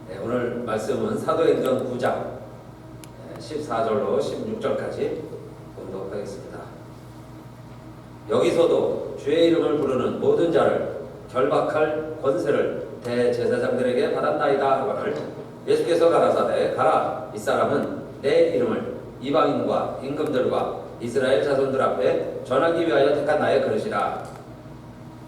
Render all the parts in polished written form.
네, 오늘 말씀은 사도행전 9장 14절로 16절까지 보도록 하겠습니다. 여기서도 주의 이름을 부르는 모든 자를 결박할 권세를 대제사장들에게 받았나이다 하거늘 예수께서 가라사대 가라, 이 사람은 내 이름을 이방인과 임금들과 이스라엘 자손들 앞에 전하기 위하여 택한 나의 그릇이라.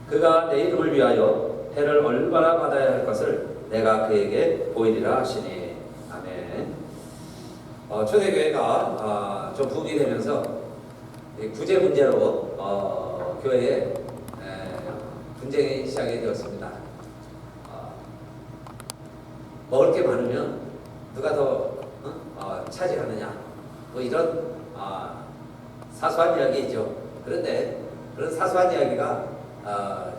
그가 내 이름을 위하여 해를 얼마나 받아야 할 것을 내가 그에게 보이리라 하시니. 아멘. 초대교회가 좀 부흥이 되면서 구제 문제로 교회에 분쟁이 시작이 되었습니다. 먹을 게 많으면 누가 더 차지하느냐, 뭐 이런 사소한 이야기이죠. 그런데 그런 사소한 이야기가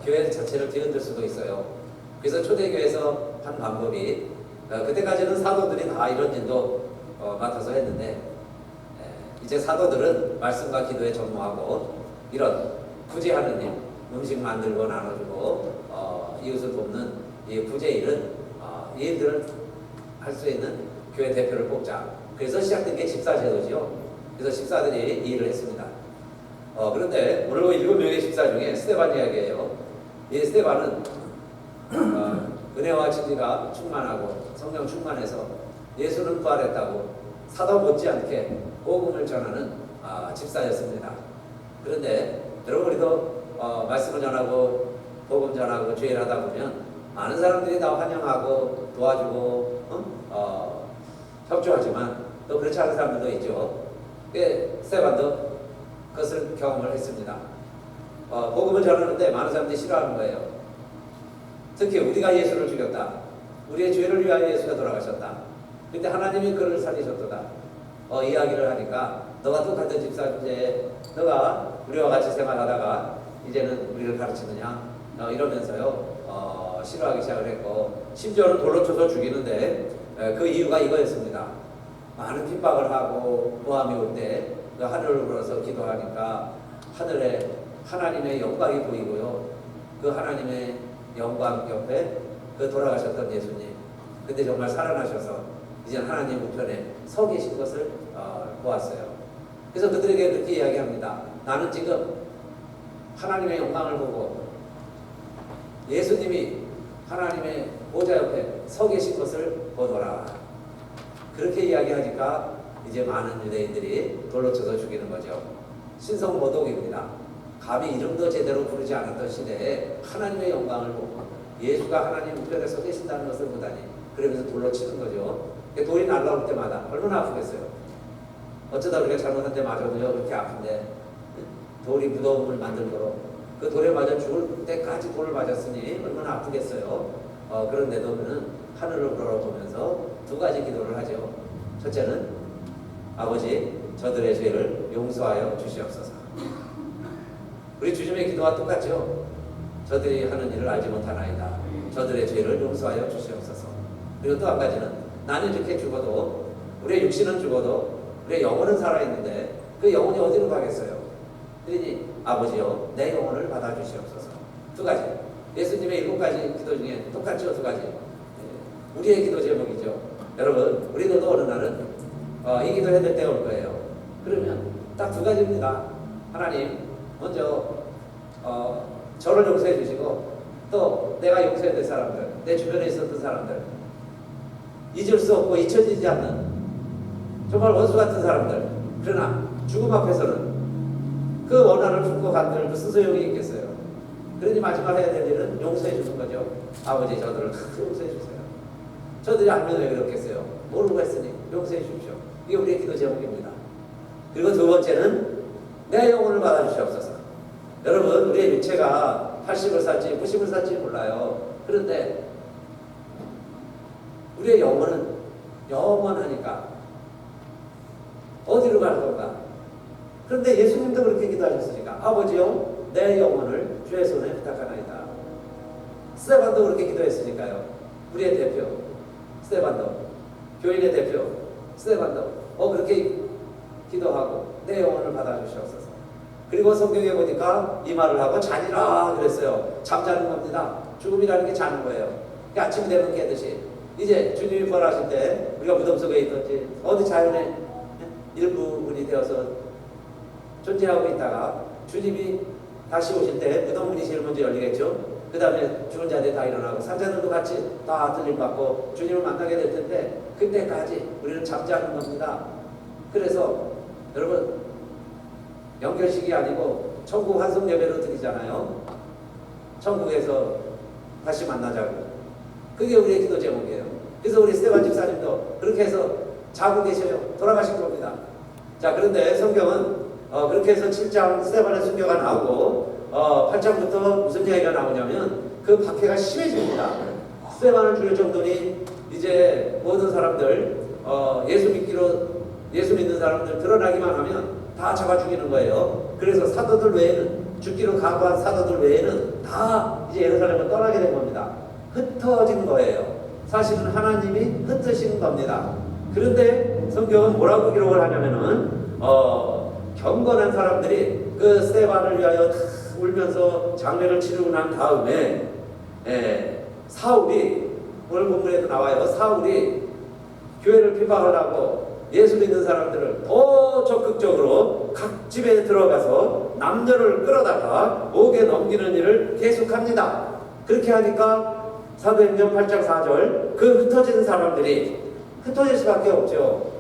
교회 자체를 뒤흔들 수도 있어요. 그래서 초대교회에서 한 방법이, 그때까지는 사도들이 다 이런 일도 맡아서 했는데, 이제 사도들은 말씀과 기도에 전무하고 이런 구제하는 일, 음식 만들고 나눠주고 이웃을 돕는 이 구제 일은 이 일들을 할 수 있는 교회 대표를 뽑자. 그래서 시작된 게 집사제도지요. 그래서 집사들이 이 일을 했습니다. 그런데 오늘 7명의 집사 중에 스데반 이야기예요. 이 스데반은 은혜와 진리가 충만하고 성령 충만해서 예수는 부활했다고 사도 못지않게 복음을 전하는 집사였습니다. 그런데 여러분, 우리도 말씀을 전하고 복음 전하고 주일 하다 보면 많은 사람들이 나 환영하고 도와주고 협조하지만 또 그렇지 않은 사람들도 있죠. 스데반도 그것을 경험을 했습니다. 복음을 전하는데 많은 사람들이 싫어하는 거예요. 특히 우리가 예수를 죽였다, 우리의 죄를 위하여 예수가 돌아가셨다, 근데 하나님이 그를 살리셨도다, 이야기를 하니까 너가 똑같은 집사 주제에 너가 우리와 같이 생활하다가 이제는 우리를 가르치느냐, 이러면서요 싫어하기 시작을 했고, 심지어는 돌로 쳐서 죽이는데 그 이유가 이거였습니다. 많은 핍박을 하고 모함이 올 때 그 하늘을 불어서 기도하니까 하늘에 하나님의 영광이 보이고요, 그 하나님의 영광 옆에 그 돌아가셨던 예수님, 근데 정말 살아나셔서 이제 하나님 우편에 서 계신 것을 보았어요. 그래서 그들에게 그렇게 이야기합니다. 나는 지금 하나님의 영광을 보고 예수님이 하나님의 보좌 옆에 서 계신 것을 보노라. 그렇게 이야기하니까 이제 많은 유대인들이 돌로 쳐서 죽이는 거죠. 신성모독입니다. 감히 이름도 제대로 부르지 않았던 시대에 하나님의 영광을 보고 예수가 하나님 우편에 서 계신다는 것을 보다니, 그러면서 돌로 치는 거죠. 돌이 날라올 때마다 얼마나 아프겠어요. 어쩌다 우리가 잘못한 데 맞아도요 그렇게 아픈데, 돌이 무덤을 만들도록 그 돌에 맞아 죽을 때까지 돌을 맞았으니 얼마나 아프겠어요. 그런데도 그는 하늘을 바라보면서 두 가지 기도를 하죠. 첫째는 아버지, 저들의 죄를 용서하여 주시옵소서. 우리 주님의 기도와 똑같죠. 저들이 하는 일을 알지 못하나이다. 저들의 죄를 용서하여 주시옵소서. 그리고 또 한 가지는, 나는 이렇게 죽어도, 우리의 육신은 죽어도 우리의 영혼은 살아있는데 그 영혼이 어디로 가겠어요? 그러니 아버지요, 내 영혼을 받아주시옵소서. 두 가지. 예수님의 7가지 기도 중에 똑같죠, 두 가지. 우리의 기도 제목이죠. 여러분, 우리도 어느 날은 이 기도 해야 될 때가 올 거예요. 그러면 딱 두 가지입니다. 하나님, 먼저 저를 용서해 주시고, 또 내가 용서해야 될 사람들, 내 주변에 있었던 사람들, 잊을 수 없고 잊혀지지 않는 정말 원수 같은 사람들, 그러나 죽음 앞에서는 그 원한을 품고 간들 무슨 소용이 있겠어요. 그러니 마지막 해야 될 일은 용서해 주는 거죠. 아버지, 저들을 다 용서해 주세요. 저들이 알면 왜 그렇겠어요. 모르고 했으니 용서해 주십시오. 이게 우리의 기도 제목입니다. 그리고 두 번째는 내 영혼을 받아주시옵소서. 여러분, 우리의 육체가 80을 살지 90을 살지 몰라요. 그런데 우리의 영혼은 영원하니까 어디로 갈 건가? 그런데 예수님도 그렇게 기도하셨으니까, 아버지요, 내 영혼을 주의 손에 부탁하나이다. 스데반도 그렇게 기도했으니까요. 우리의 대표 스데반도, 교인의 대표 스데반도 그렇게 기도하고 내 영혼을 받아주시옵소서. 그리고 성경에 보니까 이 말을 하고 자니라 그랬어요. 잠자는 겁니다. 죽음이라는 게 자는 거예요. 아침이 되면 깨듯이 이제 주님이 부활하실 때 우리가 무덤 속에 있든지 어디 자연의 일부분이 되어서 존재하고 있다가 주님이 다시 오실 때 무덤 문이 제일 먼저 열리겠죠. 그 다음에 죽은 자들이 다 일어나고 산자들도 같이 다 들림받고 주님을 만나게 될 텐데 그때까지 우리는 잠지 않는 겁니다. 그래서 여러분 연결식이 아니고 천국 환송 예배로 드리잖아요. 천국에서 다시 만나자고. 그게 우리의 기도 제목이에요. 그래서 우리 스테반 집사님도 그렇게 해서 자고 계셔요. 돌아가신 겁니다. 자, 그런데 성경은 그렇게 해서 7장 스테반의 순교가 나오고 8장부터 무슨 얘기가 나오냐면 그 박해가 심해집니다. 스테반을 죽일 정도니 이제 모든 사람들 예수 믿는 사람들 드러나기만 하면 다 잡아 죽이는 거예요. 그래서 사도들 외에는 죽기로 각오한 사도들 외에는 다 이제 예루살렘을 떠나게 된 겁니다. 흩어진 거예요. 사실은 하나님이 흩으신 겁니다. 그런데 성경은 뭐라고 기록을 하냐면은 경건한 사람들이 그 스테반을 위하여 울면서 장례를 치르고 난 다음에 사울이 오늘 본문에도 나와요. 사울이 교회를 비방하려고 예수 믿는 사람들을 더 적극적으로 각 집에 들어가서 남녀를 끌어다가 목에 넘기는 일을 계속합니다. 그렇게 하니까 사도행전 8장 4절 그 흩어진 사람들이 흩어질 수밖에 없죠.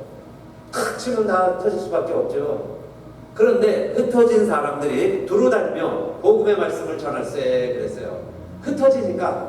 탁 치면 다 흩어질 수밖에 없죠. 그런데 흩어진 사람들이 두루다니며 복음의 말씀을 전할세 그랬어요. 흩어지니까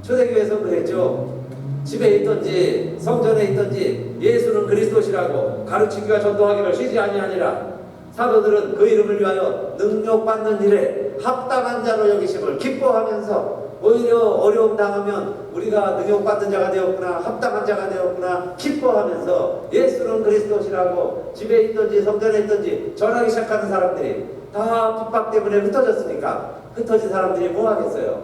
초대교회에서 그랬죠. 집에 있든지 성전에 있든지 예수는 그리스도시라고 가르치기가 전도하기를 쉬지 아니하니라. 사도들은 그 이름을 위하여 능력받는 일에 합당한 자로 여기심을 기뻐하면서 오히려 어려움 당하면 우리가 능력받는 자가 되었구나, 합당한 자가 되었구나 기뻐하면서 예수는 그리스도시라고 집에 있든지 성전에 있든지 전하기 시작하는 사람들이 다 핍박 때문에 흩어졌으니까 흩어진 사람들이 뭐 하겠어요?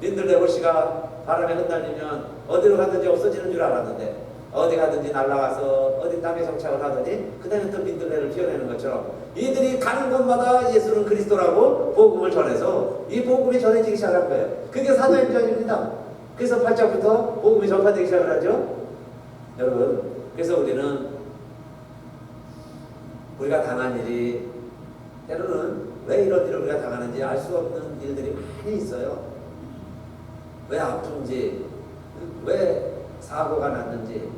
민들레호시가 바람에 흩날리면 어디로 가든지 없어지는 줄 알았는데 어디 가든지 날아가서 어디 땅에 정착을 하더니 그 다음에 또 민들레를 피워내는 것처럼 이들이 가는 곳마다 예수는 그리스도라고 복음을 전해서 이 복음이 전해지기 시작한 거예요. 그게 사도행전입니다. 그래서 8장부터 복음이 전파되기 시작을 하죠. 여러분, 그래서 우리가 당한 일이 때로는 왜 이런 일을 우리가 당하는지 알 수 없는 일들이 많이 있어요. 왜 아픈지, 왜 사고가 났는지,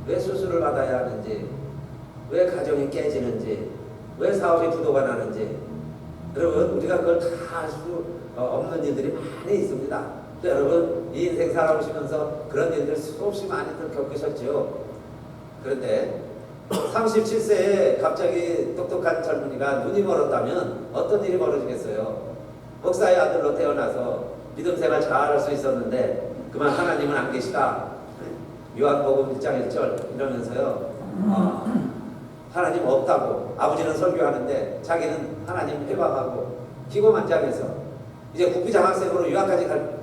왜 수술을 받아야 하는지, 왜 가정이 깨지는지, 왜 사업이 부도가 나는지, 여러분 우리가 그걸 다 알 수 없는 일들이 많이 있습니다. 여러분 이 인생 살아오시면서 그런 일들 수없이 많이들 겪으셨죠. 그런데 37세에 갑자기 똑똑한 젊은이가 눈이 멀었다면 어떤 일이 벌어지겠어요? 목사의 아들로 태어나서 믿음 생활 잘할 수 있었는데 그만 하나님은 안 계시다. 요한복음 1장 1절 이러면서요. 하나님 없다고 아버지는 설교하는데 자기는 하나님 해방하고 기고만장해서 이제 국비장학생으로 유학까지 갈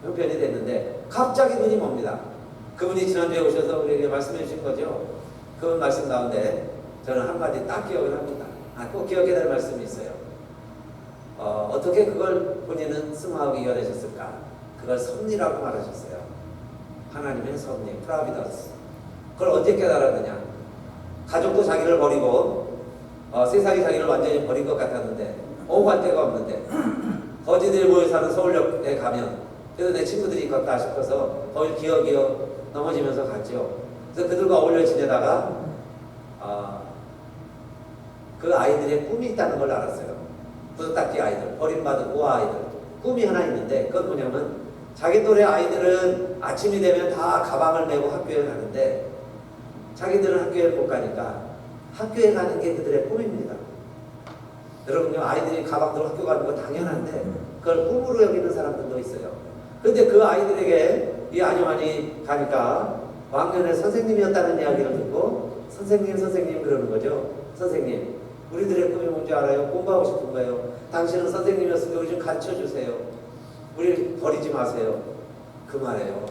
형편이 됐는데 갑자기 눈이 멉니다. 그분이 지난주에 오셔서 우리에게 말씀해 주신 거죠. 그 말씀 가운데 저는 한마디 딱 기억을 합니다. 꼭 기억해야 될 말씀이 있어요. 어떻게 그걸 본인은 승화하고 이겨내셨을까? 그걸 섭리라고 말하셨어요. 하나님의 섭리, 프라비던스. 그걸 언제 깨달았느냐? 가족도 자기를 버리고 세상이 자기를 완전히 버린 것 같았는데 오갈 데가 없는데 거지들이 모여 사는 서울역에 가면 그래도 내 친구들이 있겠다 싶어서 거기 기어기어 넘어지면서 갔죠. 그래서 그들과 어울려 지내다가 그 아이들의 꿈이 있다는 걸 알았어요. 구두닦이 아이들, 버림받은 우아 아이들 꿈이 하나 있는데 그건 뭐냐면 자기 또래 아이들은 아침이 되면 다 가방을 메고 학교에 가는데 자기들은 학교에 못 가니까 학교에 가는 게 그들의 꿈입니다. 여러분요, 아이들이 가방 들고 학교 가는 거 당연한데 그걸 꿈으로 여기는 사람들도 있어요. 그런데 그 아이들에게 이 안요한이 가니까 왕년에 선생님이었다는 이야기를 듣고 선생님 그러는 거죠. 선생님, 우리들의 꿈이 뭔지 알아요? 공부하고 싶은 거예요. 당신은 선생님이었으면 우리 좀 가르쳐주세요. 우리 버리지 마세요. 그 말이에요.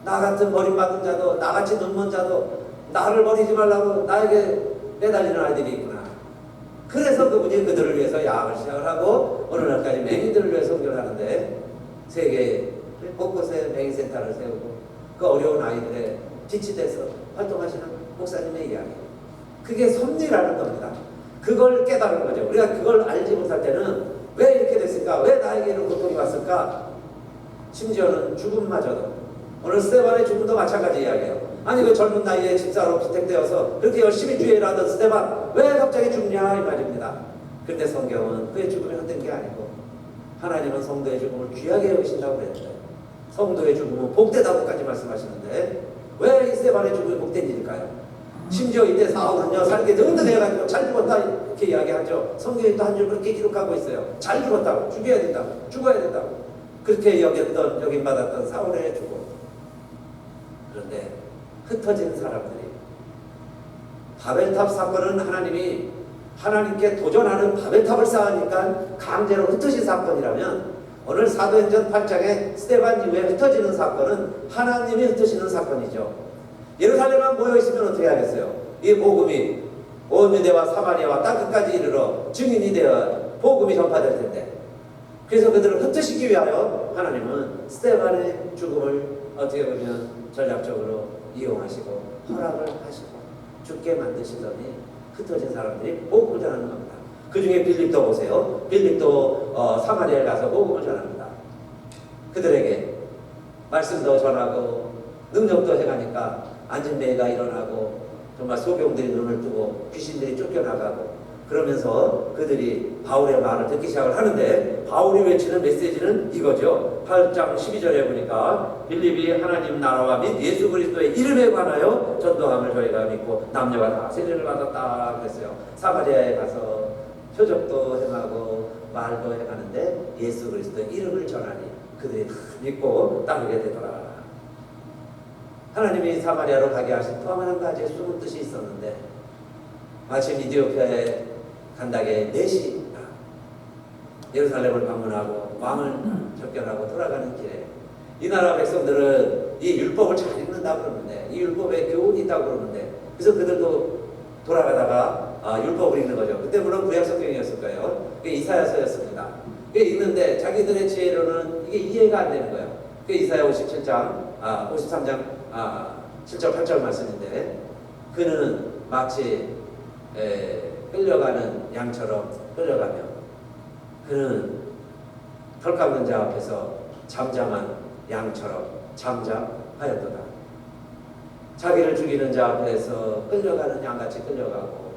나 같은 버림받은 자도 나같이 눈먼 자도 나를 버리지 말라고 나에게 매달리는 아이들이 있구나. 그래서 그분이 그들을 위해서 야학을 시작을 하고 오늘날까지 맹인들을 위해서 선교를 하는데 세계 곳곳에 맹인 센터 제단을 세우고 그 어려운 아이들의 빛이 돼서 활동하시는 목사님의 이야기. 그게 섭리라는 겁니다. 그걸 깨달은 거죠. 우리가 그걸 알지 못할 때는 왜 이렇게 됐을까? 왜 나에게 이런 고통이 왔을까? 심지어는 죽음마저도, 오늘 스데반의 죽음도 마찬가지 이야기예요. 아니 그 젊은 나이에 집사로 피택되어서 그렇게 열심히 주의를 하던 스데반 왜 갑자기 죽냐 이 말입니다. 그런데 성경은 그의 죽음이 헛된 게 아니고 하나님은 성도의 죽음을 귀하게 여기신다고 그랬는데, 성도의 죽음은 복되다고까지 말씀하시는데 왜 이 스데반의 죽음이 복된 일일까요? 심지어 이때 사울은요, 살게 든든해가지고 잘 죽었다 이렇게 이야기하죠. 성경에 또 한 줄 그렇게 기록하고 있어요. 잘 죽었다고, 죽여야 된다고, 죽어야 된다고. 그렇게 여김받았던 사울의 죽음. 그런데 흩어진 사람들이, 바벨탑 사건은 하나님이 하나님께 도전하는 바벨탑을 쌓으니까 강제로 흩어진 사건이라면, 오늘 사도행전 8장에 스데반 이후에 흩어지는 사건은 하나님이 흩어지는 사건이죠. 예루살렘만 모여있으면 어떻게 하겠어요? 이 복음이 온 유대와 사마리아와 땅끝까지 이르러 증인이 되어 복음이 전파될 텐데, 그래서 그들을 흩으시기 위하여 하나님은 스데반의 죽음을 어떻게 보면 전략적으로 이용하시고 허락을 하시고 죽게 만드시더니 흩어진 사람들이 복음을 전하는 겁니다. 그 중에 빌립도 보세요. 빌립도 사마리아에 가서 복음을 전합니다. 그들에게 말씀도 전하고 능력도 해가니까 안진매가 일어나고 정말 소경들이 눈을 뜨고 귀신들이 쫓겨나가고, 그러면서 그들이 바울의 말을 듣기 시작을 하는데, 바울이 외치는 메시지는 이거죠. 8장 12절에 보니까 빌립이 하나님 나라와 및 예수 그리스도의 이름에 관하여 전도함을 저희가 믿고 남녀가 다 세례를 받았다 그랬어요. 사마리아에 가서 표적도 행하고 말도 행하는데 예수 그리스도의 이름을 전하니 그들이 다 믿고 따르게 되더라. 하나님이 사마리아로 가게 하신 또 한 가지의 숨은 뜻이 있었는데, 마침 이디오피아에 간다게 4시 예루살렘을 방문하고 왕을 접견하고 돌아가는 길에 이 나라 백성들은 이 율법을 잘 읽는다고 그러는데, 이 율법에 교훈이 있다고 그러는데, 그래서 그들도 돌아가다가 율법을 읽는 거죠. 그때 물론 구약 성경이었을 거예요. 그게 이사야서였습니다. 그게 읽는데 자기들의 지혜로는 이게 이해가 안 되는 거예요. 그게 이사야 53장 7절 8절 말씀인데, 그는 마치 끌려가는 양처럼 끌려가며 그는 털 깎는 자 앞에서 잠잠한 양처럼 잠잠하였도다. 자기를 죽이는 자 앞에서 끌려가는 양같이 끌려가고,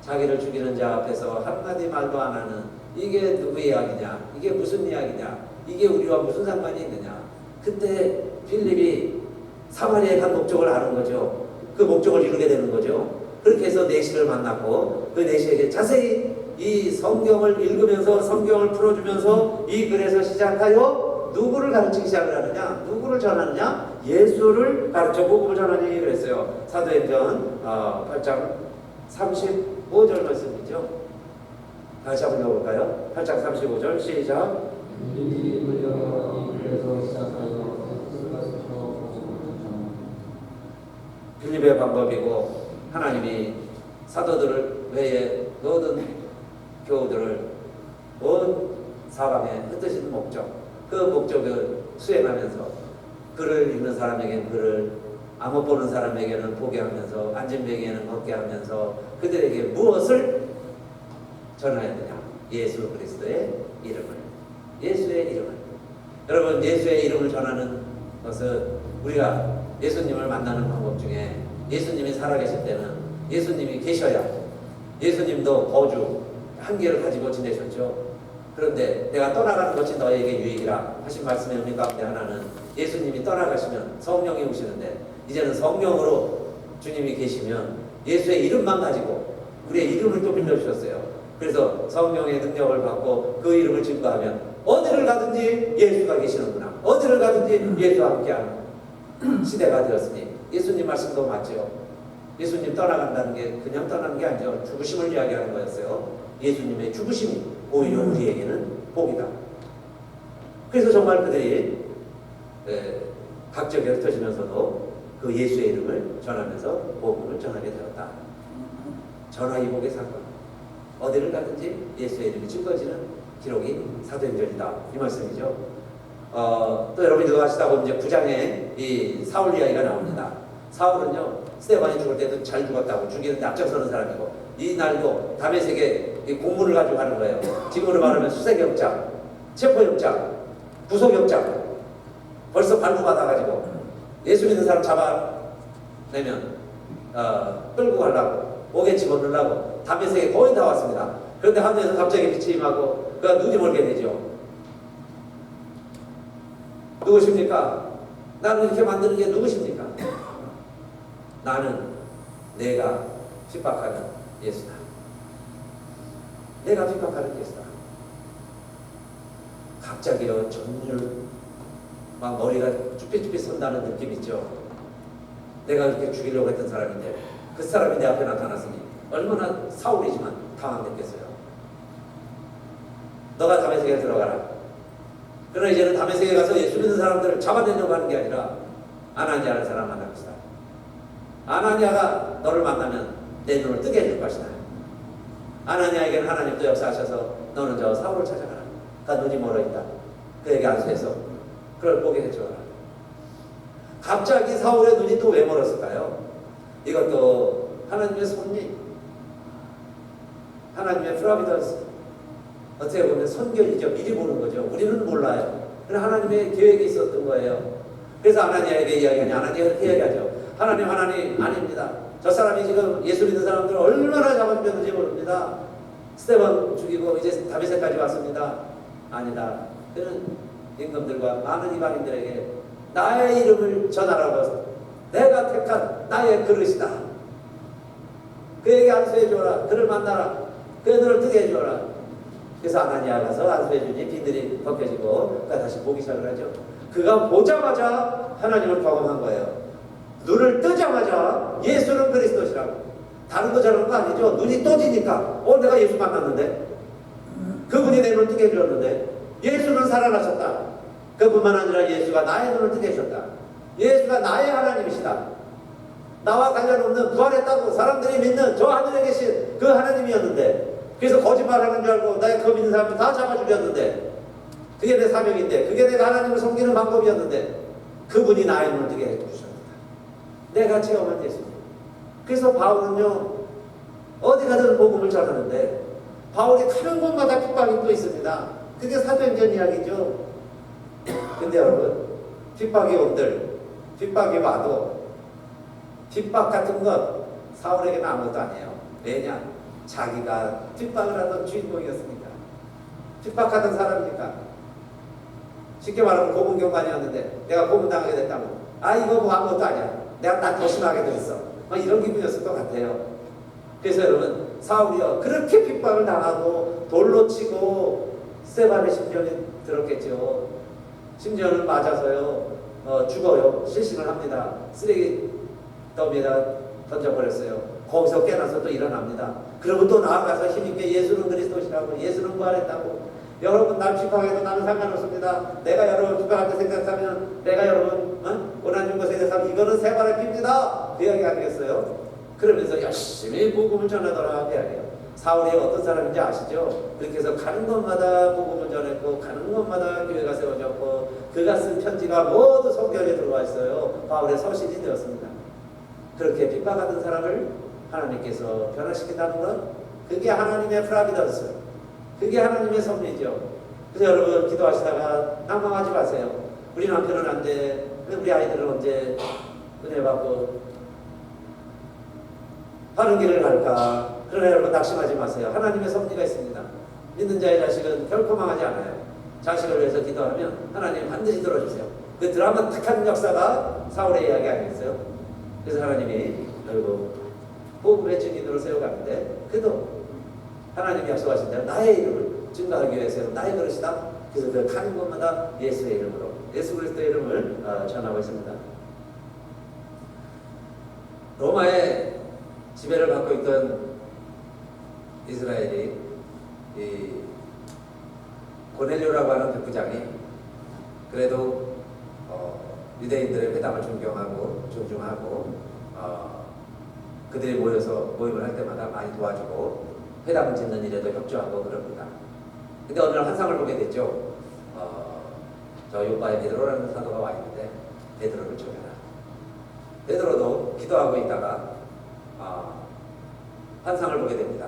자기를 죽이는 자 앞에서 한마디 말도 안 하는, 이게 누구 이야기냐, 이게 무슨 이야기냐, 이게 우리와 무슨 상관이 있느냐. 그때 빌립이 사마리아에 간 목적을 아는 거죠. 그 목적을 이루게 되는 거죠. 그렇게 해서 내시를 만났고, 그 내시에게 자세히 이 성경을 읽으면서 성경을 풀어주면서 이 글에서 시작하여 누구를 가르치기 시작을 하느냐, 누구를 전하느냐, 예수를 가르쳐 복음을 전하니 그랬어요. 사도행전 8장 35절 말씀이죠. 다시 한번 읽어볼까요? 8장 35절 시작. 빌립의 방법이고, 하나님이 사도들을 외에 모든 교우들을 온 사방에 흩으시는 목적, 그 목적을 수행하면서 글을 읽는 사람에게는 글을, 안 못 보는 사람에게는 보게 하면서 안진뱅이에는 걷게 하면서 그들에게 무엇을 전해야 되냐? 예수 그리스도의 이름을, 예수의 이름을. 여러분, 예수의 이름을 전하는 것은 우리가 예수님을 만나는 방법 중에, 예수님이 살아계실 때는 예수님이 계셔야, 예수님도 거주 한계를 가지고 지내셨죠. 그런데 내가 떠나가는 것이 너에게 유익이라 하신 말씀의 의미 가운데 하나는, 예수님이 떠나가시면 성령이 오시는데, 이제는 성령으로 주님이 계시면 예수의 이름만 가지고 우리의 이름을 또 빌려주셨어요. 그래서 성령의 능력을 받고 그 이름을 증거하면 어디를 가든지 예수가 계시는구나, 어디를 가든지 예수와 함께하는 시대가 되었으니, 예수님 말씀도 맞죠. 예수님 떠나간다는 게 그냥 떠나는 게 아니죠. 죽으심을 이야기하는 거였어요. 예수님의 죽으심이 오히려 우리에게는 복이다. 그래서 정말 그들이 각적에 흩어지면서도 그 예수의 이름을 전하면서 복음을 전하게 되었다. 전화위복의 사건. 어디를 가든지 예수의 이름이 증거지는 기록이 사도행전이다, 이 말씀이죠. 또 여러분이 기도하시다고 이제 9장에 이 사울 이야기가 나옵니다. 사울은요, 스데반이 죽을 때도 잘 죽었다고 죽이는데 앞장서는 사람이고, 이 날도 다메섹에 이 공문을 가지고 가는 거예요. 지금으로 말하면 수색영장, 체포영장, 구속영장 벌써 발부받아가지고 예수 믿는 사람 잡아내면 끌고 가려고 목에 집어넣으려고 다메섹에 거의 다 왔습니다. 그런데 하늘에서 갑자기 빛이 임하고 그가 눈이 멀게 되죠. 누구십니까? 나는 이렇게 만드는 게 누구십니까? 나는 내가 핍박하는 예수다. 내가 핍박하는 예수다. 갑자기요, 전율 막 머리가 쭈삣쭈삣 선다는 느낌 있죠. 내가 그렇게 죽이려고 했던 사람인데 그 사람이 내 앞에 나타났으니 얼마나 사울이지만 당황했겠어요. 너가 다메섹에 들어가라. 그러나 이제는 다메섹에 가서 예수 믿는 사람들을 잡아내려고 하는 게 아니라 아나니아라는 사람 만날 것이다. 아나니아가 너를 만나면 내 눈을 뜨게 해줄 것이다. 아나니아에게는 하나님도 역사하셔서 너는 저 사울을 찾아가라. 그가 눈이 멀어있다. 그에게 안수해서 그걸 보게 해줘라. 갑자기 사울의 눈이 또 왜 멀었을까요? 이것도 하나님의 섭리, 하나님의 프라비던스, 어떻게 보면 선결이죠. 미리 보는 거죠. 우리는 몰라요. 그러나 하나님의 계획이 있었던 거예요. 그래서 아나니아에게 이야기하니 아나니아가 그렇게 이야기하죠. 하나님 아닙니다. 저 사람이 지금 예수 믿는 사람들을 얼마나 잡아주셨는지 모릅니다. 스데반 죽이고 이제 다메섹까지 왔습니다. 아니다. 그는 임금들과 많은 이방인들에게 나의 이름을 전하라고 내가 택한 나의 그릇이다. 그에게 안수해 주어라. 그를 만나라. 그의 눈을 뜨게 해주어라. 그래서 아나니아가 가서 안수해주니 비늘이 벗겨지고 그가 다시 보기 시작을 하죠. 그가 보자마자 하나님을 경험한 거예요. 눈을 뜨자마자 예수는 그리스도시라고. 다른 거 저런 거 아니죠. 눈이 떠지니까 내가 예수 만났는데, 그분이 내 눈을 뜨게 해주었는데, 예수는 살아나셨다. 그뿐만 아니라 예수가 나의 눈을 뜨게 해주셨다. 예수가 나의 하나님이시다. 나와 관련 없는 부활했다고 사람들이 믿는 저 하늘에 계신 그 하나님이었는데, 그래서 거짓말하는 줄 알고 나의 그 믿는 사람들 다 잡아 죽였는데, 그게 내 사명인데, 그게 내가 하나님을 섬기는 방법이었는데, 그분이 나의 눈을 뜨게 해주셨다. 내가 체험한 예수님. 그래서 바울은요, 어디 가든 복음을 전하는데 바울이 가는 곳마다 핍박이 또 있습니다. 그게 사도행전 이야기죠. 근데 여러분, 핍박이 온들, 핍박이 와도 핍박 같은 것 사울에게는 아무것도 아니에요. 왜냐? 자기가 핍박을 하던 주인공이었으니까. 핍박하던 사람이니까. 쉽게 말하면 고문경관이었는데 내가 고문당하게 됐다고, 이거 뭐 아무것도 아니야. 내가 딱 더 심하게 됐어. 이런 기분이었을 것 같아요. 그래서 여러분, 사울이요, 그렇게 핍박을 당하고 돌로 치고 스데반의 심정이 들었겠죠. 심지어는 맞아서요, 죽어요. 실신을 합니다. 쓰레기 더미에다 던져버렸어요. 거기서 깨나서 또 일어납니다. 그리고 또 나아가서 힘있게 예수는 그리스도시라고, 예수는 부활했다고. 여러분, 날 핍박해도 나는 상관없습니다. 내가 여러분 핍박할 때 생각하면 내가 여러분 원하는 것에 대해서 이거는 새 발의 피입니다. 그 이야기 아니겠어요? 그러면서 열심히 복음을 전하더라. 그 이야기예요. 사울이 어떤 사람인지 아시죠? 그렇게 해서 가는 곳마다 복음을 전했고, 가는 곳마다 교회가 세워졌고, 그가 쓴 편지가 모두 성경에 들어와 있어요. 바울의 서신이 되었습니다. 그렇게 핍박하던 사람을 하나님께서 변화시킨다는 것, 그게 하나님의 프라비던스, 그게 하나님의 섭리죠. 그래서 여러분, 기도하시다가 낭망하지 마세요. 우리 남편은 안 돼. 우리 아이들은 언제 은혜 받고 바른 길을 갈까? 그러나 여러분, 낙심하지 마세요. 하나님의 섭리가 있습니다. 믿는 자의 자식은 결코 망하지 않아요. 자식을 위해서 기도하면 하나님 반드시 들어주세요. 그 드라마틱한 역사가 사울의 이야기 아니겠어요? 그래서 하나님이 결국 복음의 증인으로 세워가는데, 그도 하나님이 약속하신 대로 나의 이름을 증거하기 위해서 나의 그릇이다. 그래서 그 가는 곳마다 예수의 이름으로, 예수 그리스도의 이름을 전하고 있습니다. 로마에 지배를 받고 있던 이스라엘이 이 고넬료라고 하는 백부장이 그래도 유대인들의 회당을 존경하고 존중하고 그들이 모임을 할 때마다 많이 도와주고 회당을 짓는 일에도 협조하고 그럽니다. 근데 어느 날 환상을 보게 됐죠. 저 요바에 베드로라는 사도가 와 있는데 베드로를 죽여라. 베드로도 기도하고 있다가 환상을 보게 됩니다.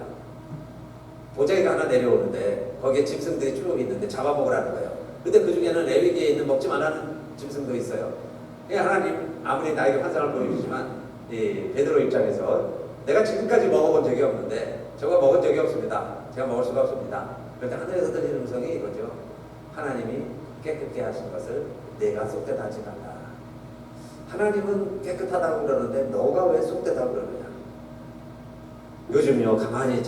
보자기가 하나 내려오는데 거기에 짐승들이 쭉 있는데 잡아먹으라는 거예요. 근데 그 중에는 레위기에 있는 먹지 말라는 짐승도 있어요. 하나님 아무리 나에게 환상을 보여주지만 이 베드로 입장에서 내가 지금까지 먹어본 적이 없는데 저거 먹은 적이 없습니다. 제가 먹을 수가 없습니다. 그런데 하늘에서 들리는 음성이 이거죠. 하나님이 깨끗게 하신 것을 내가 쏙되다 하지 말라. 하나님은 깨끗하다고 그러는데 너가 왜 쏙되다고 그러느냐. 요즘요 가만히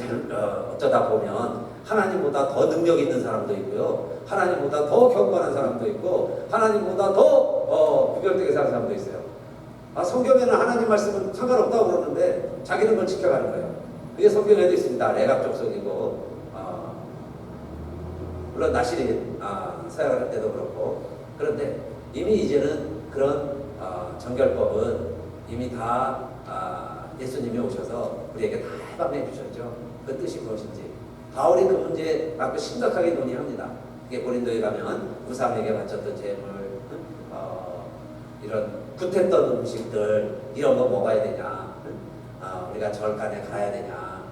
어쩌다 보면 하나님보다 더 능력 있는 사람도 있고요, 하나님보다 더 경건한 사람도 있고, 하나님보다 더 구별되게 사는 사람도 있어요. 성경에는 하나님 말씀은 상관없다고 그러는데 자기는 그걸 지켜가는 거예요. 그게 성경에도 있습니다. 레갑 족속이고, 물론 나실이 사역할 때도 그렇고. 그런데 이미 이제는 그런 정결법은 이미 다 예수님이 오셔서 우리에게 다 해방해 주셨죠. 그 뜻이 무엇인지 바울이 그 문제에 갖고 심각하게 논의합니다. 그게 고린도에 가면 우상에게 바쳤던 제물, 이런 굿했던 음식들 이런 거 먹어야 되냐, 우리가 절간에 가야 되냐,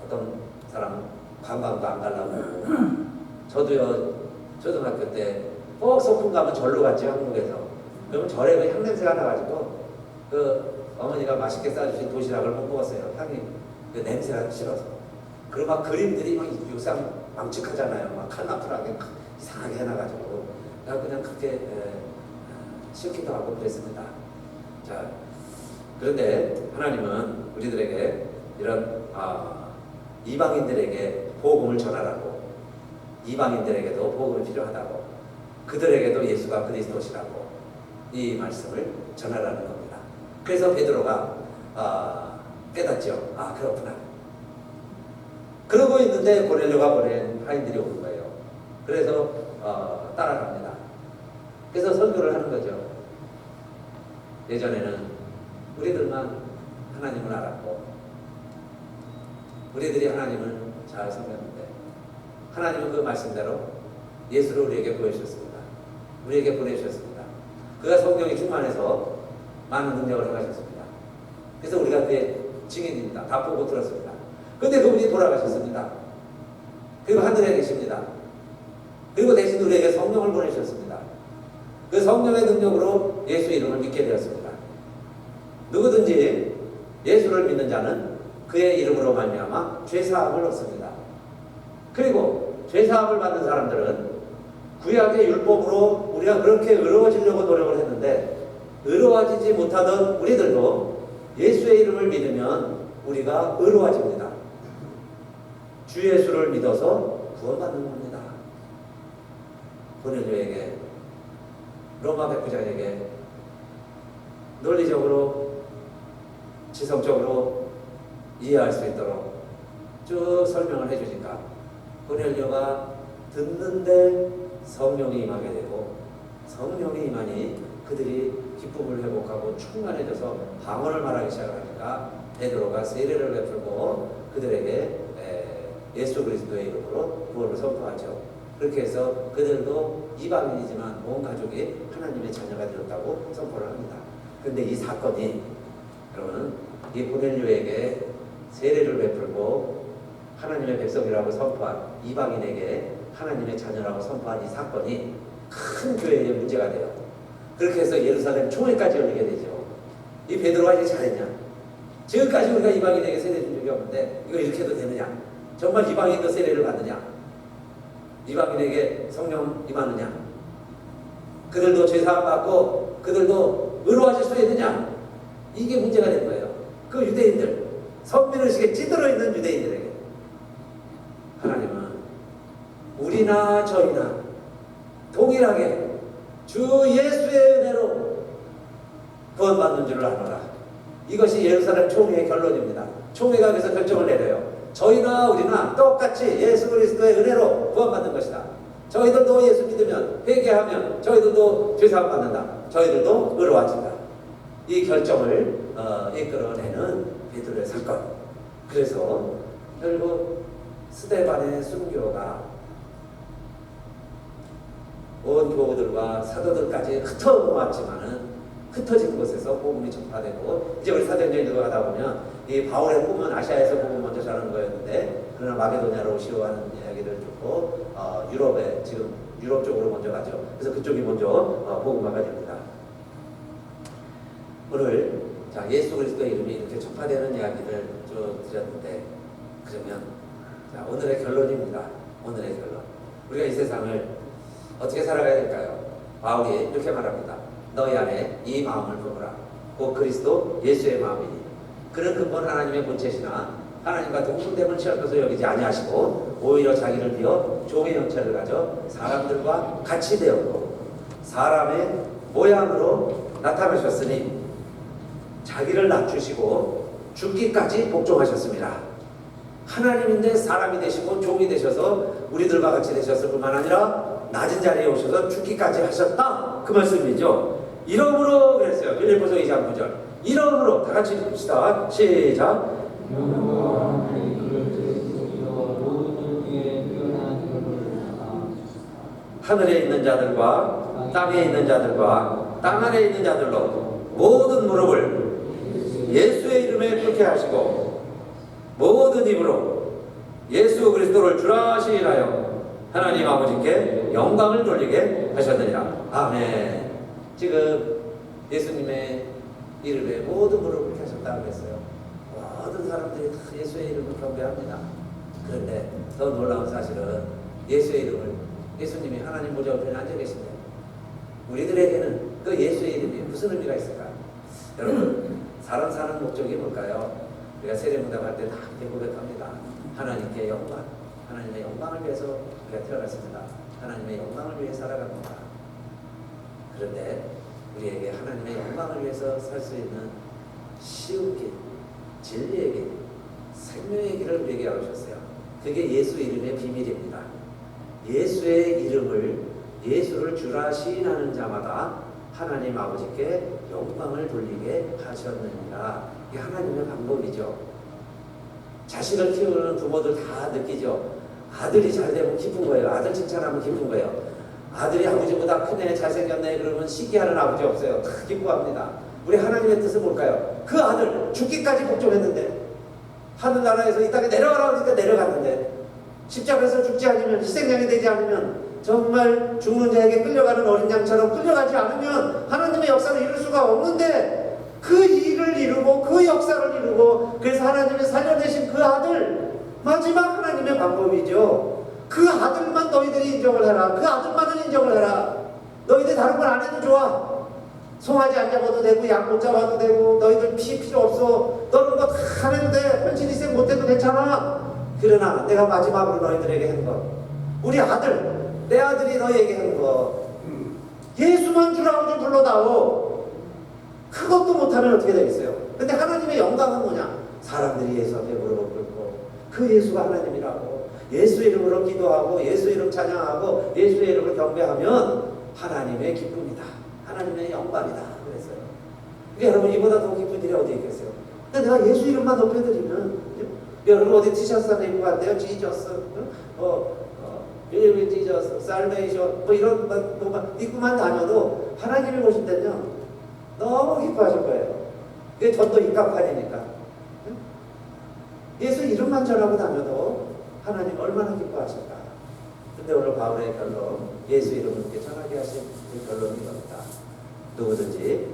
어떤 사람은 관광도 안 가려고 하고. 저도요 초등학교 때 꼭 소풍 가면 절로 갔죠, 한국에서. 그러면 절에 그 향냄새가 나가지고 그 어머니가 맛있게 싸주신 도시락을 못 먹었어요. 향이 그 냄새가 싫어서. 그리고 막 그림들이 막 유상 망측하잖아요. 막 칼나풀하게 이상하게 해놔가지고 내가 그냥 그렇게 싫기도 하고 그랬습니다. 자, 그런데 하나님은 우리들에게 이런 이방인들에게 복음을 전하라고, 이방인들에게도 복음이 필요하다고, 그들에게도 예수가 그리스도시라고 이 말씀을 전하라는 겁니다. 그래서 베드로가 깨닫죠. 그렇구나. 그러고 있는데 고넬료가 보낸 하인들이 오는 거예요. 그래서 따라갑니다. 그래서 설교를 하는 거죠. 예전에는 우리들만 하나님을 알았고, 우리들이 하나님을 잘 섬겼는데 하나님은 그 말씀대로 예수를 우리에게 보여주셨습니다. 우리에게 보내주셨습니다. 그가 성령이 충만해서 많은 능력을 행하셨습니다. 그래서 우리가 그의 증인입니다. 다 보고 들었습니다. 그런데 그분이 돌아가셨습니다. 그리고 하늘에 계십니다. 그리고 대신 우리에게 성령을 보내주셨습니다. 그 성령의 능력으로 예수 이름을 믿게 되었습니다. 누구든지 예수를 믿는 자는 그의 이름으로 말미암아 죄사함을 얻습니다. 그리고 죄사함을 받는 사람들은 구약의 율법으로 우리가 그렇게 의로워지려고 노력을 했는데 의로워지지 못하던 우리들도 예수의 이름을 믿으면 우리가 의로워집니다. 주 예수를 믿어서 구원받는 겁니다. 고넬료에게, 로마 백부장에게 논리적으로 지성적으로 이해할 수 있도록 쭉 설명을 해주니까 고넬료가 듣는데 성령이 임하게 되고, 성령이 임하니 그들이 기쁨을 회복하고 충만해져서 방언을 말하기 시작하니까 베드로가 세례를 베풀고 그들에게 예수 그리스도의 이름으로 구원을 선포하죠. 그렇게 해서 그들도 이방인이지만 온 가족이 하나님의 자녀가 되었다고 선포를 합니다. 그런데 이 사건이, 여러분, 이 고넬료에게 세례를 베풀고 하나님의 백성이라고 선포한 이방인에게 하나님의 자녀라고 선포한 이 사건이 큰 교회의 문제가 돼요. 그렇게 해서 예루살렘 총회까지 열리게 되죠. 이 베드로가 이제 잘했냐? 지금까지 우리가 이방인에게 세례 준 적이 없는데 이거 이렇게 해도 되느냐? 정말 이방인도 세례를 받느냐? 이방인에게 성령 임하느냐? 그들도 죄사함 받고 그들도 의로워질 수 있느냐? 이게 문제가 된 거예요. 그 유대인들, 선민의식에 찌들어 있는 유대인들에게 하나님은 우리나 저희나 동일하게 주 예수의 은혜로 구원받는 줄을 아노라. 이것이 예루살렘 총회의 결론입니다. 총회가 그래서 결정을 내려요. 저희나 우리나 똑같이 예수 그리스도의 은혜로 구원받는 것이다. 저희들도 예수 믿으면, 회개하면 저희들도 죄사함 받는다. 저희들도 의로워진다. 이 결정을 이끌어내는 베드로의 사건. 그래서 결국 스데반의 순교가 온 교우들과 사도들까지 흩어모았지만은 흩어진 곳에서 복음이 전파되고, 이제 우리 사도행전 들어가다 보면 이 바울의 꿈은 아시아에서 복음 먼저 전하는 거였는데, 그러나 마게도냐로 오시오 하는 이야기를 듣고 유럽에, 지금 유럽 쪽으로 먼저 가죠. 그래서 그쪽이 먼저 복음화가 됩니다. 오늘 자, 예수 그리스도의 이름이 이렇게 전파되는 이야기를 좀 드렸는데, 그러면 자, 오늘의 결론입니다. 오늘의 결론. 우리가 이 세상을 어떻게 살아가야 될까요? 바울이 이렇게 말합니다. 너희 안에 이 마음을 품으라. 곧 그리스도 예수의 마음이니 그는 근본 하나님의 본체시나 하나님과 동등됨을 취할 것을 여기지 아니하시고 오히려 자기를 비어 종의 형체를 가져 사람들과 같이 되었고 사람의 모양으로 나타나셨으니 자기를 낮추시고 죽기까지 복종하셨습니다. 하나님인데 사람이 되시고 종이 되셔서 우리들과 같이 되셨을 뿐만 아니라 낮은 자리에 오셔서 죽기까지 하셨다, 그 말씀이죠. 이러므로 그랬어요. 빌립보서 2장 9절. 이러므로 다 같이 읽읍시다. 시작. 하늘에 있는 자들과 땅에 있는 자들과 땅 아래 있는 자들로 모든 무릎을 예수의 이름에 꿇게 하시고 모든 입으로 예수 그리스도를 주라 시인하여 하나님 아버지께 영광을 돌리게 하셨느니라. 아멘. 지금 예수님의 이름에 모든 무릎을 꿇게 하셨다고 했어요. 모든 사람들이 다 예수의 이름을 경배합니다. 그런데 더 놀라운 사실은 예수의 이름을, 예수님이 하나님 보좌 우편에 앉아 계신데 우리들에게는 그 예수의 이름이 무슨 의미가 있을까? 여러분, 사람 사는 목적이 뭘까요? 우리가 세례문답할 때 다 이렇게 고백합니다. 하나님께 영광, 하나님의 영광을 위해서 우리가 태어났습니다. 하나님의 영광을 위해 살아갑니다. 그런데 우리에게 하나님의 영광을 위해서 살 수 있는 쉬운 길, 진리의 길, 생명의 길을 우리에게 알려주셨어요. 그게 예수 이름의 비밀입니다. 예수의 이름을, 예수를 주라 시인하는 자마다 하나님 아버지께 영광을 돌리게 하셨느니라. 이게 하나님의 방법이죠. 자식을 키우는 부모들 다 느끼죠. 아들이 잘 되면 기쁜 거예요. 아들 칭찬하면 기쁜 거예요. 아들이 아버지보다 크네, 잘생겼네 그러면 시기하는 아버지 없어요. 다 기뻐합니다. 우리 하나님의 뜻은 뭘까요? 그 아들 죽기까지 복종했는데, 하늘나라에서 이 땅에 내려가라 하니까 내려갔는데, 십자가에서 죽지 않으면, 희생양이 되지 않으면, 정말 죽는 자에게 끌려가는 어린 양처럼 끌려가지 않으면 하나님의 역사를 이룰 수가 없는데, 그 일을 이루고 그 역사를 이루고, 그래서 하나님이 살려내신 그 아들, 마지막 하나님의 방법이죠. 그 아들만 너희들이 인정을 해라. 그 아들만을 인정을 해라. 너희들 다른 걸 안 해도 좋아. 송아지 안 잡아도 되고 양 못 잡아도 되고 너희들 피 필요 없어. 너는 거 다 안 해도 돼. 헌신 희생 못 해도 괜찮아. 그러나 내가 마지막으로 너희들에게 한 거, 우리 아들, 내 아들이 너희에게 한 거, 예수만 주라고 좀 불러다오. 그것도 못하면 어떻게 되겠어요? 근데 하나님의 영광은 뭐냐? 사람들이 예수 앞에 무릎을 꿇고 그 예수가 하나님이라고 예수 이름으로 기도하고 예수 이름 찬양하고 예수의 이름을 경배하면 하나님의 기쁨이다. 하나님의 영광이다. 그랬어요. 그러니까 여러분, 이보다 더 기쁜 일이 어디 있겠어요? 근데 내가 예수 이름만 높여드리면, 여러분 어디 티셔츠 하나 입고 갔대요? 지저스, 빌리브 지저스, 살베이션, 뭐 이런 것만 입고만 다녀도 하나님이 보신다면 너무 기뻐하실 거예요. 그게 전도 입각판이니까. 예수 이름만 전하고 다녀도 하나님 얼마나 기뻐하실까. 근데 오늘 바울의 결론, 예수 이름을 이렇게 전하게 하신 그 결론이 이겁니다. 누구든지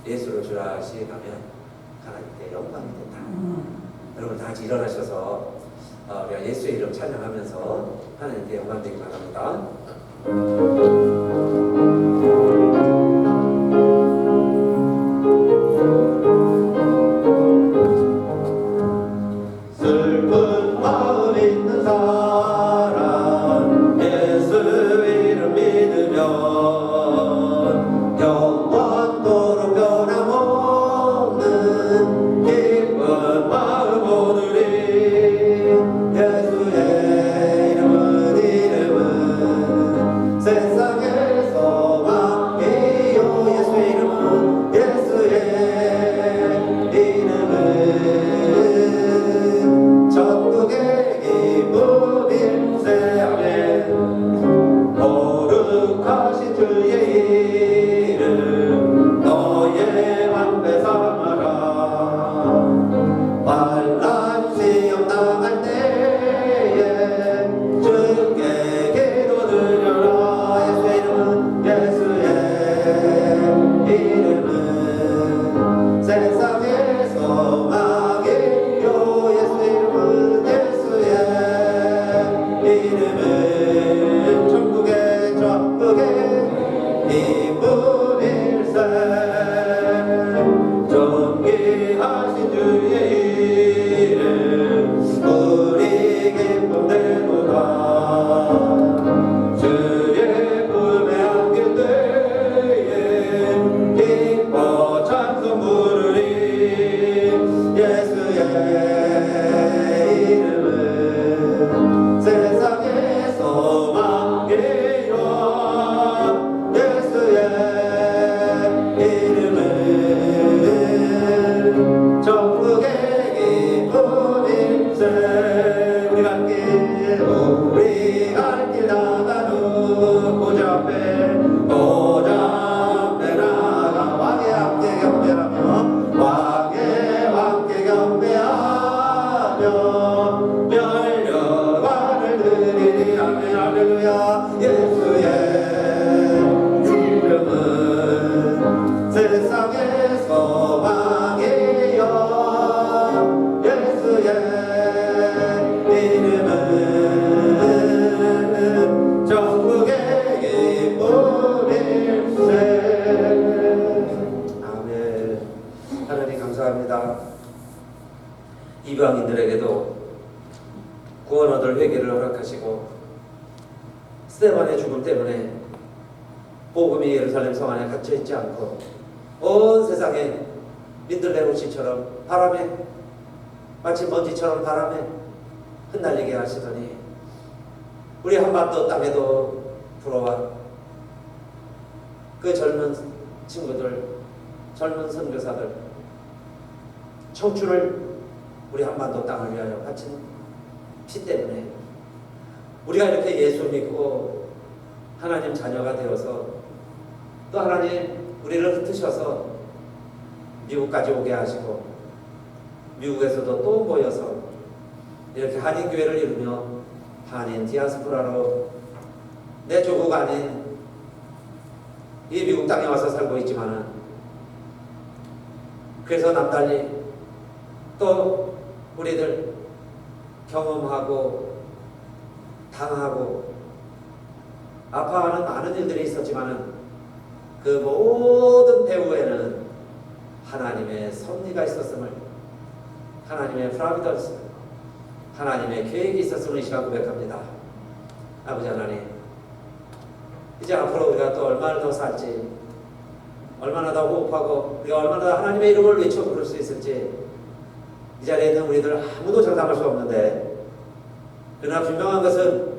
예수를 주라 시행하면 하나님께 영광이 된다. 여러분 다 같이 일어나셔서 우리가 예수의 이름 찬양하면서 하나님께 영광 되기 바랍니다. 슬픈 마음 있는 사람 예수 이름 믿으면 영원토록 변함없는 기쁜 마음 오누리. 예수의 이름은 세상에서 기쁨일세 존귀하신 주의 이름 우리 기쁨되도다 주의 품에 안길 때에 기뻐 찬송 부르리 예수의 이름은 세상의 소망이요 예수의 이름은 천국의 기쁨일세 우리 갈 길 나가는 보좌 앞에 나가 왕의 함께 경배하며 왕의 함께 경배하며 멸려관을 드리리 아멘 할렐루야 예수의 이름은 세상의 소망이요 예수의 이름은 전국의 기쁨일세 아멘. 하나님 감사합니다. 이방인들에게도 구원 얻을 회개를 허락하시고 스데반의 죽음 때문에 복음이 예루살렘 성 안에 갇혀있지 않고 온 세상에 민들레고시처럼 바람에 마치 먼지처럼 바람에 흩날리게 하시더니 우리 한반도 땅에도 불어와 그 젊은 친구들, 젊은 선교사들 청춘을 우리 한반도 땅을 위하여 바친 피 때문에 우리가 이렇게 예수 믿고 하나님 자녀가 되어서 또 하나님 우리를 흩으셔서 미국까지 오게 하시고 미국에서도 또 모여서 이렇게 한인교회를 이루며 한인 디아스포라로 내 조국 아닌 이 미국 땅에 와서 살고 있지만은 그래서 남달리 또 우리들 경험하고 당하고 아파하는 많은 일들이 있었지만은 그 모든 배후에는 하나님의 섭리가 있었음을 하나님의 프라비던스 하나님의 계획이 있었음을 이 시간 고백합니다. 아버지 하나님 이제 앞으로 우리가 또 얼마나 더 살지 얼마나 더 호흡하고 우리가 얼마나 더 하나님의 이름을 외쳐 부를 수 있을지 이 자리에 있는 우리들 아무도 장담할 수 없는데 그러나 분명한 것은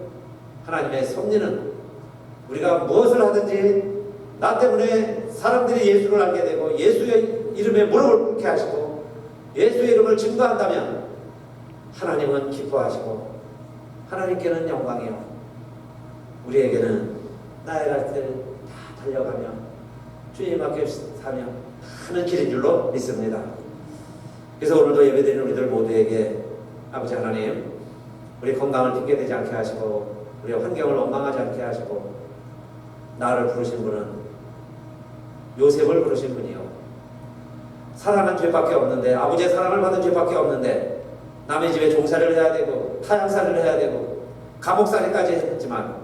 하나님의 섭리는 우리가 무엇을 하든지 나 때문에 사람들이 예수를 알게 되고 예수의 이름에 무릎을 꿇게 하시고 예수의 이름을 증거한다면 하나님은 기뻐하시고 하나님께는 영광이요 우리에게는 나의 갈길 다 달려가며 주님 앞에 사며 하는 길인 줄로 믿습니다. 그래서 오늘도 예배드리는 우리들 모두에게 아버지 하나님 우리 건강을 핑계대지 않게 하시고 우리 환경을 원망하지 않게 하시고 나를 부르신 분은 요셉을 부르신 분이요 사랑한 죄밖에 없는데 아버지의 사랑을 받은 죄밖에 없는데 남의 집에 종살이를 해야 되고 타향살이를 해야 되고 감옥살이까지 했지만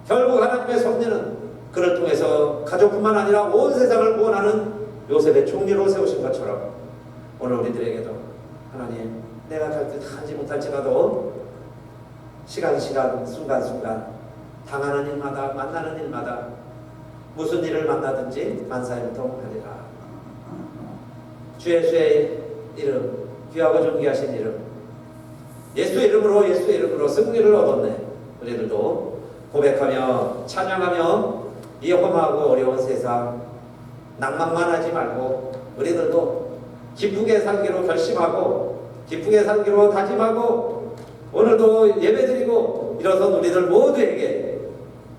결국 하나님의 섭리는 그를 통해서 가족뿐만 아니라 온 세상을 구원하는 요셉의 총리로 세우신 것처럼 오늘 우리들에게도 하나님 내가 갈 듯 하지 못할지라도 시간 순간순간 당하는 일마다 만나는 일마다 무슨 일을 만나든지 만사형통하리라. 주 예수의 이름 귀하고 존귀하신 이름 예수의 이름으로 승리를 얻었네. 우리들도 고백하며 찬양하며 이 험하고 어려운 세상 낭만만 하지 말고 우리들도 기쁘게 살기로 결심하고 기쁘게 살기로 다짐하고 오늘도 예배드리고 일어선 우리들 모두에게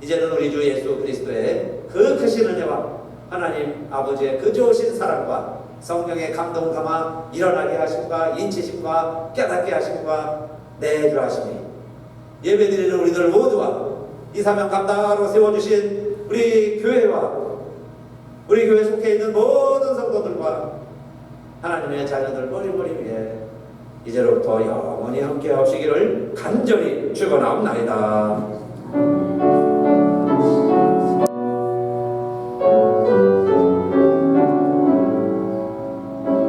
이제는 우리 주 예수 그리스도의 그 크신 은혜와 하나님 아버지의 그 좋으신 사랑과 성령의 감동 담아 일어나게 하심과 인치심과 깨닫게 하심과 내주하심이 예배드리는 우리들 모두와 이 사명 감당하러 세워주신 우리 교회와 우리 교회 속해 있는 모든 성도들과 하나님의 자녀들 머리머리 위에 이제로부터 영원히 함께 하시기를 간절히 축원하옵나이다.